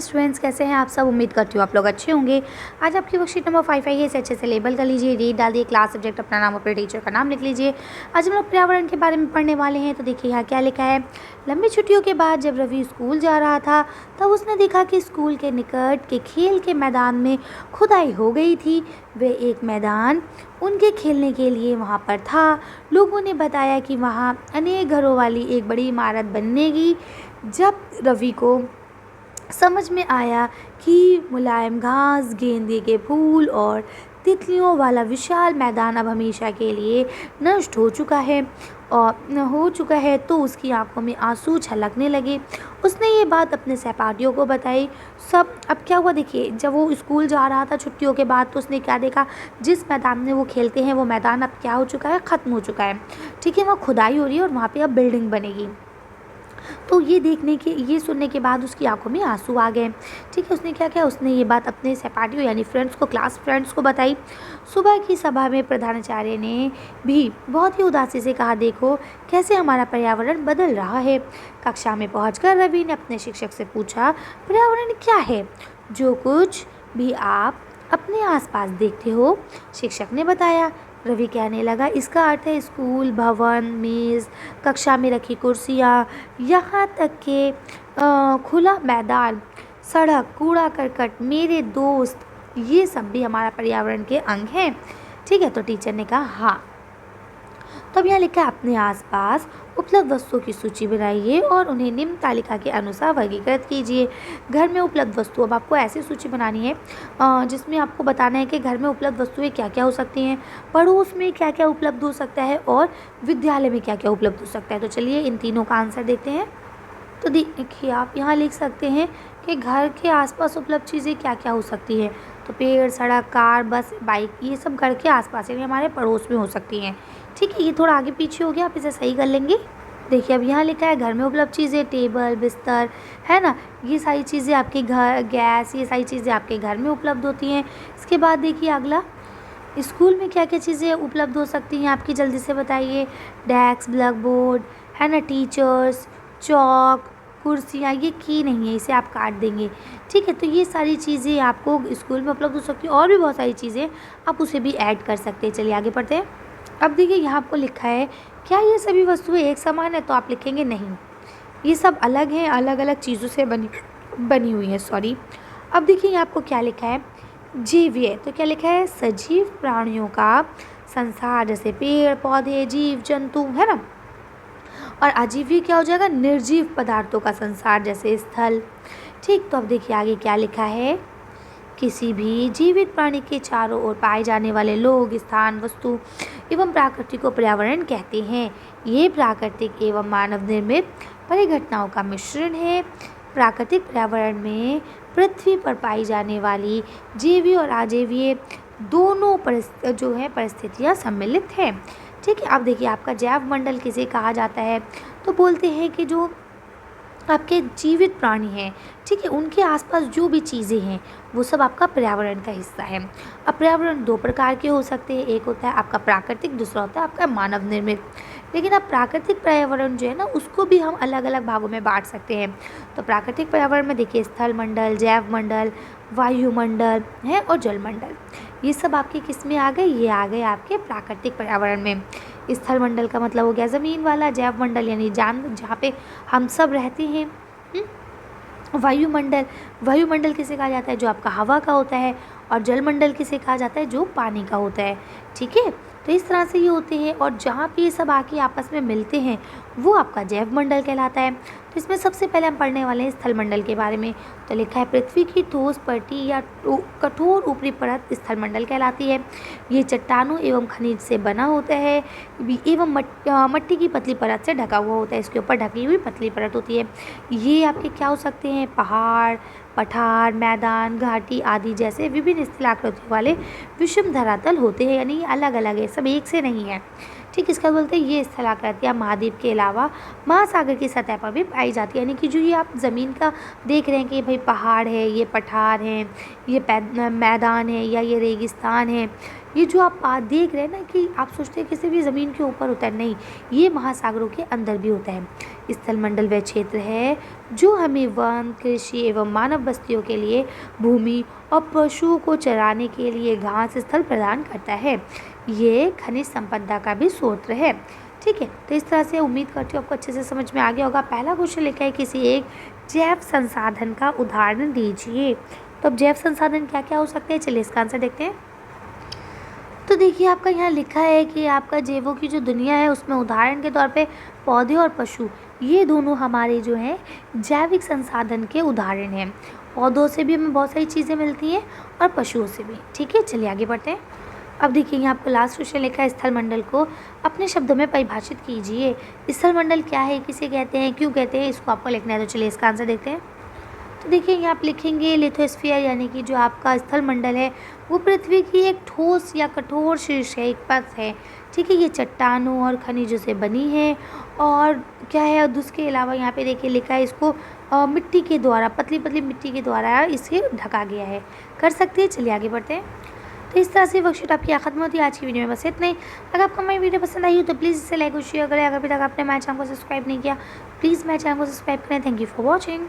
Students, कैसे हैं आप सब। उम्मीद करती हूँ आप लोग अच्छे होंगे। आज आपकी वर्कशीट नंबर 5 आई है, इसे अच्छे से लेबल कर लीजिए, डेट डाल दिए, क्लास सब्जेक्ट अपना नाम अपने टीचर का नाम लिख लीजिए। आज हम लोग पर्यावरण के बारे में पढ़ने वाले हैं। तो देखिए यहाँ क्या लिखा है। लंबी छुट्टियों के बाद जब रवि स्कूल जा रहा था तब उसने देखा कि स्कूल के निकट के खेल के मैदान में खुदाई हो गई थी। वे एक मैदान उनके खेलने के लिए वहाँ पर था। लोगों ने बताया कि वहाँ अनेक घरों वाली एक बड़ी इमारत बनेगी। जब रवि को समझ में आया कि मुलायम घास, गेंदे के फूल और तितलियों वाला विशाल मैदान अब हमेशा के लिए नष्ट हो चुका है तो उसकी आंखों में आंसू छलकने लगे। उसने ये बात अपने सहपाठियों को बताई। सब अब क्या हुआ देखिए, जब वो स्कूल जा रहा था छुट्टियों के बाद तो उसने क्या देखा, जिस मैदान में वो खेलते हैं वो मैदान अब क्या हो चुका है, ख़त्म हो चुका है। ठीक है, वहाँ खुदाई हो रही है और वहाँ पे अब बिल्डिंग बनेगी। तो ये सुनने के बाद उसकी आंखों में आंसू आ गए। ठीक है, उसने क्या किया, उसने ये बात अपने सहपाठियों यानी फ्रेंड्स को, क्लास फ्रेंड्स को बताई। सुबह की सभा में प्रधानाचार्य ने भी बहुत ही उदासी से कहा, देखो कैसे हमारा पर्यावरण बदल रहा है। कक्षा में पहुंचकर रवि ने अपने शिक्षक से पूछा, पर्यावरण क्या है? जो कुछ भी आप अपने आसपास देखते हो, शिक्षक ने बताया। रवि कहने लगा, इसका अर्थ है स्कूल, भवन, मेज़, कक्षा में रखी कुर्सियाँ, यहाँ तक कि खुला मैदान, सड़क, कूड़ा करकट, मेरे दोस्त, ये सब भी हमारा पर्यावरण के अंग हैं। ठीक है, तो टीचर ने कहा हाँ। तो अब यहाँ लिखा है, अपने आसपास उपलब्ध वस्तुओं की सूची बनाइए और उन्हें निम्न तालिका के अनुसार वर्गीकृत कीजिए। घर में उपलब्ध वस्तु, अब आपको ऐसी सूची बनानी है जिसमें आपको बताना है कि घर में उपलब्ध वस्तुएं क्या क्या हो सकती हैं, पड़ोस में क्या क्या उपलब्ध हो सकता है और विद्यालय में क्या क्या उपलब्ध हो सकता है। तो चलिए इन तीनों का आंसर देखते हैं। तो देखिए आप यहाँ लिख सकते हैं कि घर के आसपास उपलब्ध चीज़ें क्या क्या हो सकती हैं। तो पेड़, सड़क, कार, बस, बाइक, ये सब घर के आसपास यानी हमारे पड़ोस में हो सकती हैं। ठीक है, ये थोड़ा आगे पीछे हो गया, आप इसे सही कर लेंगे। देखिए अब यहाँ लिखा है घर में उपलब्ध चीज़ें, टेबल, बिस्तर, है ना, ये सारी चीज़ें आपके घर, गैस, ये सारी चीज़ें आपके घर में उपलब्ध होती हैं। इसके बाद देखिए अगला, स्कूल में क्या क्या चीज़ें उपलब्ध हो सकती हैं आपकी, जल्दी से बताइए। डेस्क, ब्लैक बोर्ड, है ना, टीचर्स, चौक, कुर्सियाँ, ये की नहीं है, इसे आप काट देंगे। ठीक है, तो ये सारी चीज़ें आपको स्कूल में उपलब्ध हो सकती हैं और भी बहुत सारी चीज़ें आप उसे भी ऐड कर सकते हैं। चलिए आगे पढ़ते हैं। अब देखिए यहाँ आपको लिखा है, क्या ये सभी वस्तुएं एक समान है? तो आप लिखेंगे नहीं, ये सब अलग हैं, अलग अलग चीज़ों से बनी हुई है, सॉरी। अब देखिए यहाँ आपको क्या लिखा है, जीवीय, तो क्या लिखा है, सजीव प्राणियों का संसार, जैसे पेड़ पौधे, जीव जंतु, है ना। और अजीवीय क्या हो जाएगा, निर्जीव पदार्थों का संसार, जैसे स्थल। ठीक, तो अब देखिए आगे क्या लिखा है, किसी भी जीवित प्राणी के चारों ओर पाए जाने वाले लोग, स्थान, वस्तु एवं प्रकृति को पर्यावरण कहते हैं। ये प्राकृतिक एवं मानव निर्मित परिघटनाओं का मिश्रण है। प्राकृतिक पर्यावरण में पृथ्वी पर पाई जाने वाली जैवीय और अजैवीय दोनों परिस्थितियाँ सम्मिलित हैं। ठीक है, अब देखिए आपका जैव मंडल किसे कहा जाता है? तो बोलते हैं कि जो आपके जीवित प्राणी हैं, ठीक है, उनके आसपास जो भी चीज़ें हैं वो सब आपका पर्यावरण का हिस्सा है। अब पर्यावरण दो प्रकार के हो सकते हैं, एक होता है आपका प्राकृतिक, दूसरा होता है आपका मानव निर्मित। लेकिन अब प्राकृतिक पर्यावरण जो है ना, उसको भी हम अलग अलग भागों में बांट सकते हैं। तो प्राकृतिक पर्यावरण में देखिए स्थल मंडल, जैव मंडल, वायुमंडल है और जल मंडल, ये सब आपके किस में आ गए, ये आ गए आपके प्राकृतिक पर्यावरण में। स्थल मंडल का मतलब हो गया ज़मीन वाला, जैव मंडल यानी जहाँ पे हम सब रहते हैं। वायुमंडल किसे कहा जाता है, जो आपका हवा का होता है। और जलमंडल किसे कहा जाता है, जो पानी का होता है। ठीक है, तो इस तरह से ये होते हैं और जहाँ पे ये सब आके आपस में मिलते हैं वो आपका जैव मंडल कहलाता है। तो इसमें सबसे पहले हम पढ़ने वाले हैं स्थल मंडल के बारे में। तो लिखा है, पृथ्वी की ठोस पट्टी या कठोर ऊपरी परत स्थल मंडल कहलाती है। ये चट्टानों एवं खनिज से बना होता है एवं मिट्टी की पतली परत से ढका हुआ होता है। इसके ऊपर ढकी हुई पतली परत होती है। ये आपके क्या हो सकते हैं, पहाड़, पठार, मैदान, घाटी आदि जैसे विभिन्न स्थलाकृतियों वाले विषम धरातल होते हैं, यानी ये अलग अलग है, सब एक से नहीं है। ठीक, इसका बोलते हैं ये स्थलाकृतियाँ महाद्वीप के अलावा महासागर की सतह पर भी पाई जाती है। यानी कि जो ये आप ज़मीन का देख रहे हैं कि भाई पहाड़ है, ये पठार हैं, ये मैदान है या ये रेगिस्तान है, ये जो आप देख रहे हैं ना कि आप सोचते हैं कि सिर्फ ये ज़मीन के ऊपर होता है, नहीं, ये महासागरों के अंदर भी होता है। स्थलमंडल वह क्षेत्र है जो हमें वन, कृषि एवं मानव बस्तियों के लिए भूमि और पशुओं को चराने के लिए घास स्थल प्रदान करता है। ये खनिज संपदा का भी स्रोत है। ठीक है, तो इस तरह से उम्मीद करती हूँ आपको अच्छे से समझ में आ गया होगा। पहला क्वेश्चन लिखा है किसी एक जैव संसाधन का उदाहरण दीजिए। तो अब जैव संसाधन क्या क्या हो सकते हैं, चलिए इसका आंसर देखते हैं। तो देखिए आपका यहाँ लिखा है कि आपका जैवों की जो दुनिया है उसमें उदाहरण के तौर पे पौधे और पशु, ये दोनों हमारे जो हैं जैविक संसाधन के उदाहरण हैं। पौधों से भी हमें बहुत सारी चीज़ें मिलती हैं और पशुओं से भी। ठीक है, चलिए आगे बढ़ते हैं। अब देखिए यहाँ आपको लास्ट क्वेश्चन लिखा है स्थलमंडल को अपने शब्दों में परिभाषित कीजिए। स्थलमंडल क्या है, किसे कहते हैं, क्यों कहते हैं, इसको आपको लिखना है। तो चलिए इसका आंसर देखते हैं। तो देखिए यहाँ आप लिखेंगे लिथोस्फीयर, यानी कि जो आपका स्थलमंडल है वो पृथ्वी की एक ठोस या कठोर शीर्ष है, एक परत है। ठीक है, ये चट्टानों और खनिजों से बनी है। और क्या है, और उसके अलावा यहाँ पे देखिए लिखा है इसको मिट्टी के द्वारा, पतली पतली मिट्टी के द्वारा इसे ढका गया है। कर सकते हैं, चलिए आगे बढ़ते हैं। तो इस तरह से वर्कशीट आपकी यहाँ खत्म होती है। आज की वीडियो में बस इतना ही। अगर आपको मेरी वीडियो पसंद आई हो तो प्लीज़ इसे लाइक और शेयर करें। अगर अभी तक आपने मेरे चैनल को सब्सक्राइब नहीं किया, प्लीज़ मेरे चैनल को सब्सक्राइब करें। Thank you for watching.